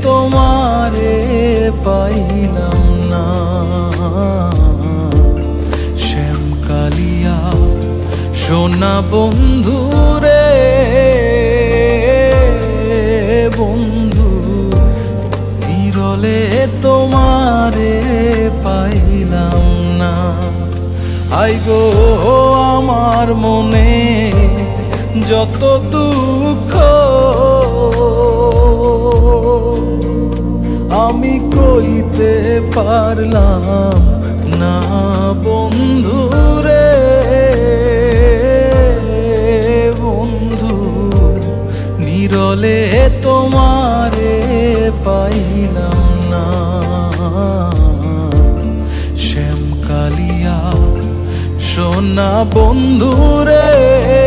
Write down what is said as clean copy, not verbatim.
তোমারে পাইলাম না। শ্যামকালিয়া সোনা বন্ধু রে বন্ধু, বিরলে তোমারে পাইলাম না। আইগো আমার মনে যত দুঃখ, আমি কইতে পারলাম না বন্ধু রে বন্ধু, নিরলে তোমারে পাইলাম না। শ্যামকালিয়া সোনা বন্ধু রে।